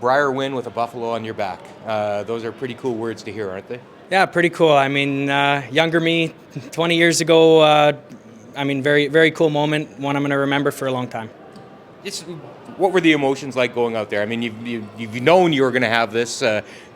Brier win with a buffalo on your back. Those are pretty cool words to hear, aren't they? Yeah, pretty cool. I mean, younger me, 20 years ago, very, very cool moment, one I'm going to remember for a long time. What were the emotions like going out there? I mean, you've known you were going to have this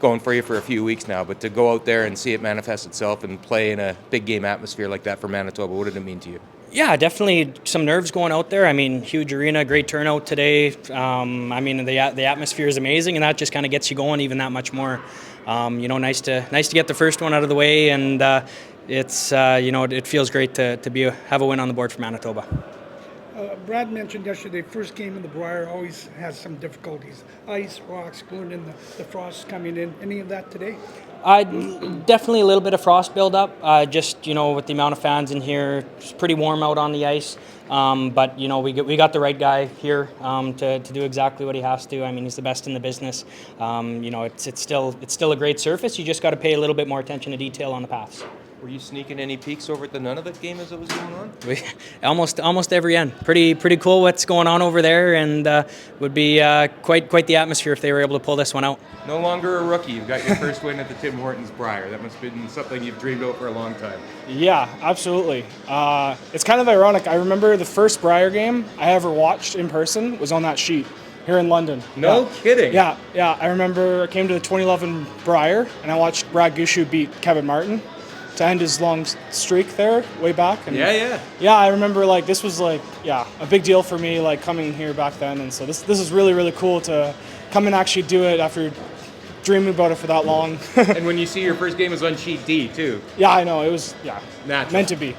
going for you for a few weeks now, but to go out there and see it manifest itself and play in a big game atmosphere like that for Manitoba, what did it mean to you? Yeah, definitely some nerves going out there. I mean, huge arena, great turnout today. The atmosphere is amazing, and that just kind of gets you going even that much more. Nice to get the first one out of the way, and it feels great to have a win on the board for Manitoba. Brad mentioned yesterday, first game in the Brier always has some difficulties. Ice, rocks, gluing in the frost coming in. Any of that today? Definitely a little bit of frost buildup. With the amount of fans in here, it's pretty warm out on the ice. But we got the right guy here to do exactly what he has to. I mean, he's the best in the business. It's still a great surface. You just got to pay a little bit more attention to detail on the paths. Were you sneaking any peeks over at the Nunavut game as it was going on? Almost every end. Pretty cool what's going on over there, and would be quite the atmosphere if they were able to pull this one out. No longer a rookie. You've got your first win at the Tim Hortons Brier. That must have been something you've dreamed about for a long time. Yeah, absolutely. It's kind of ironic. I remember the first Brier game I ever watched in person was on that sheet here in London. No kidding. Yeah. I remember I came to the 2011 Brier, and I watched Brad Gushue beat Kevin Martin to end his long streak there way back. And yeah, I remember this was a big deal for me coming here back then, and so this is really, really cool to come and actually do it after dreaming about it for that long. And when you see your first game is on sheet D too. Yeah, I know, it was natural. Meant to be.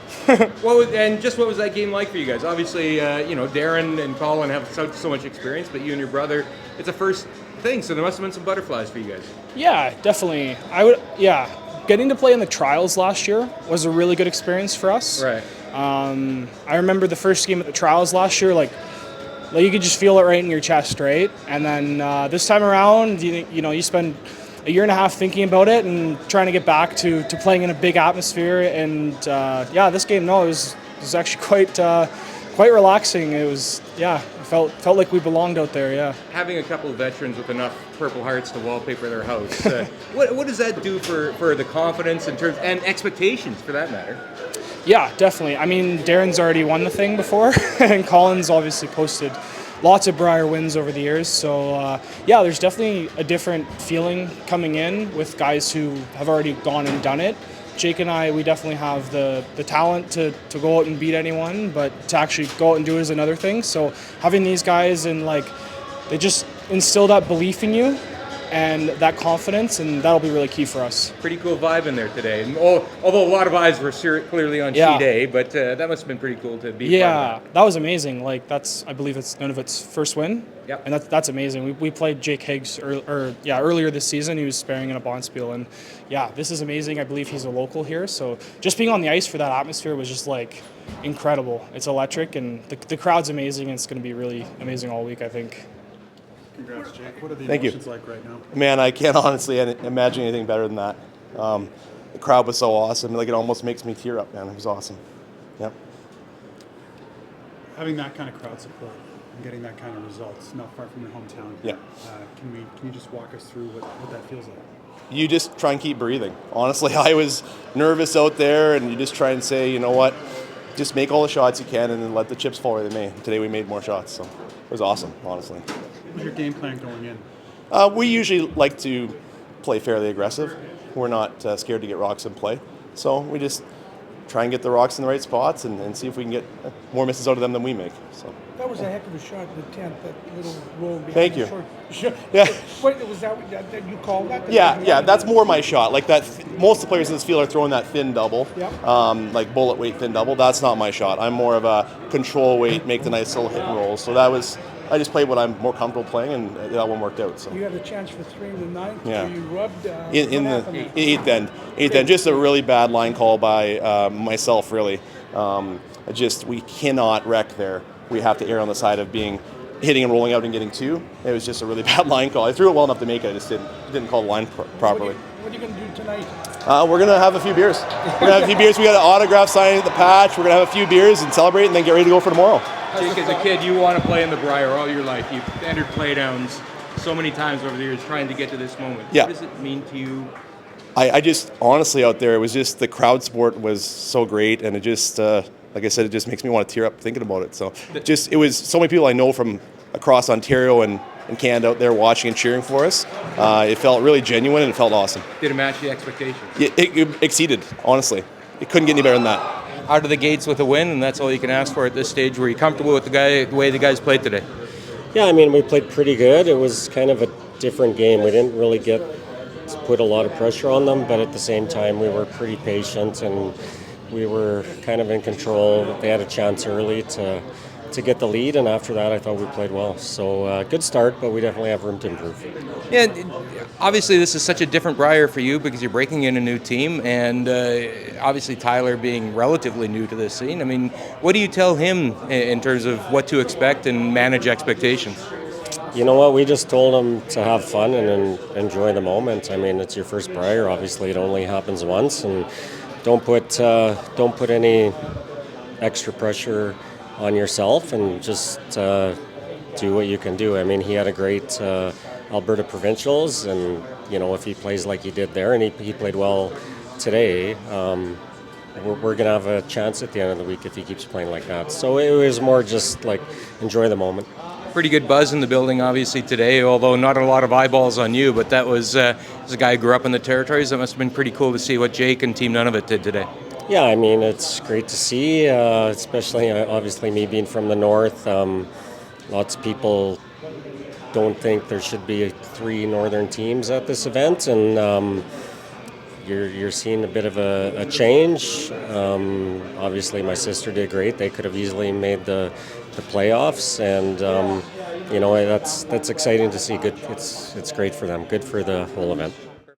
What was that game like for you guys? Obviously Darren and Colin have so much experience, but you and your brother, it's a first thing, so there must have been some butterflies for you guys. Yeah, definitely. Getting to play in the trials last year was a really good experience for us. Right. I remember the first game at the trials last year, you could just feel it right in your chest, right? And then this time around, you spend a year and a half thinking about it and trying to get back to playing in a big atmosphere. And this game, it was actually quite relaxing. It was, felt like we belonged out there, yeah. Having a couple of veterans with enough Purple Hearts to wallpaper their house, what does that do for the confidence in terms and expectations for that matter? Yeah, definitely. I mean, Darren's already won the thing before, and Colin's obviously posted lots of Brier wins over the years. So, there's definitely a different feeling coming in with guys who have already gone and done it. Jake and I, we definitely have the talent to go out and beat anyone, but to actually go out and do it is another thing. So having these guys and they just instill that belief in you and that confidence, and that'll be really key for us. Pretty cool vibe in there today. And although a lot of eyes were clearly on sheet A, but that must have been pretty cool to be part of that. That was amazing. I believe it's Nunavut's first win. Yep. And that's amazing. We played Jake Higgs earlier this season. He was sparing in a bonspiel, and this is amazing. I believe he's a local here, so just being on the ice for that atmosphere was just incredible. It's electric, and the crowd's amazing. And it's going to be really amazing all week, I think. Congrats, Jake. What are the Thank emotions you. like right now? Man, I can't honestly imagine anything better than that. The crowd was so awesome. It almost makes me tear up, man. It was awesome. Yep. Having that kind of crowd support and getting that kind of results, not far from your hometown. Yeah. Can you just walk us through what that feels like? You just try and keep breathing. Honestly, I was nervous out there, and you just try and say, you know what, just make all the shots you can and then let the chips fall where they may. Today we made more shots, so it was awesome, honestly. What was your game plan going in? We usually like to play fairly aggressive. We're not scared to get rocks in play. So we just try and get the rocks in the right spots and see if we can get more misses out of them than we make. So That was a heck of a shot in the 10th, that little roll behind Thank the you. short. Yeah. What, was that you called that? Yeah, that's more my shot. Most of the players in this field are throwing that thin double, bullet weight thin double. That's not my shot. I'm more of a control weight, make the nice little hit and roll. So I just played what I'm more comfortable playing, and that one worked out. So You had a chance for 3 in the ninth. Yeah. You rubbed in the eighth end, just a really bad line call by myself. Really, we cannot wreck there. We have to err on the side of hitting and rolling out and getting 2. It was just a really bad line call. I threw it well enough to make it. I just didn't call the line properly. What are you going to do tonight? We're going to have a few beers. We got an autograph signing at the patch. We're going to have a few beers and celebrate, and then get ready to go for tomorrow. Jake, as a kid, you want to play in the Brier all your life. You've entered playdowns so many times over the years trying to get to this moment. Yeah. What does it mean to you? I just, honestly, out there, it was just, the crowd support was so great, and it just, like I said, it just makes me want to tear up thinking about it. So just, it was so many people I know from across Ontario and Canada out there watching and cheering for us. It felt really genuine, and it felt awesome. Did it match the expectations? It exceeded, honestly. It couldn't get any better than that. Out of the gates with a win, and that's all you can ask for at this stage. Were you comfortable with the way the guys played today? Yeah, I mean, we played pretty good. It was kind of a different game. We didn't really get to put a lot of pressure on them, but at the same time, we were pretty patient and we were kind of in control. They had a chance early to get the lead, and after that, I thought we played well. So good start, but we definitely have room to improve. Yeah, obviously this is such a different Brier for you because you're breaking in a new team, and obviously Tyler being relatively new to this scene. I mean, what do you tell him in terms of what to expect and manage expectations? You know what? We just told him to have fun and enjoy the moment. I mean, it's your first Brier. Obviously, it only happens once, and don't put any extra pressure on yourself, and just do what you can do. I mean, he had a great Alberta Provincials, and you know, if he plays like he did there, and he played well today, we're going to have a chance at the end of the week if he keeps playing like that. So it was more just like enjoy the moment. Pretty good buzz in the building, obviously, today, although not a lot of eyeballs on you, but that was as a guy who grew up in the territories, that must have been pretty cool to see what Jake and Team None of It did today. Yeah, I mean, it's great to see, especially obviously me being from the north. Lots of people don't think there should be 3 northern teams at this event, and you're seeing a bit of a change. Obviously, my sister did great. They could have easily made the playoffs, and you know, that's exciting to see. Good, it's great for them. Good for the whole event.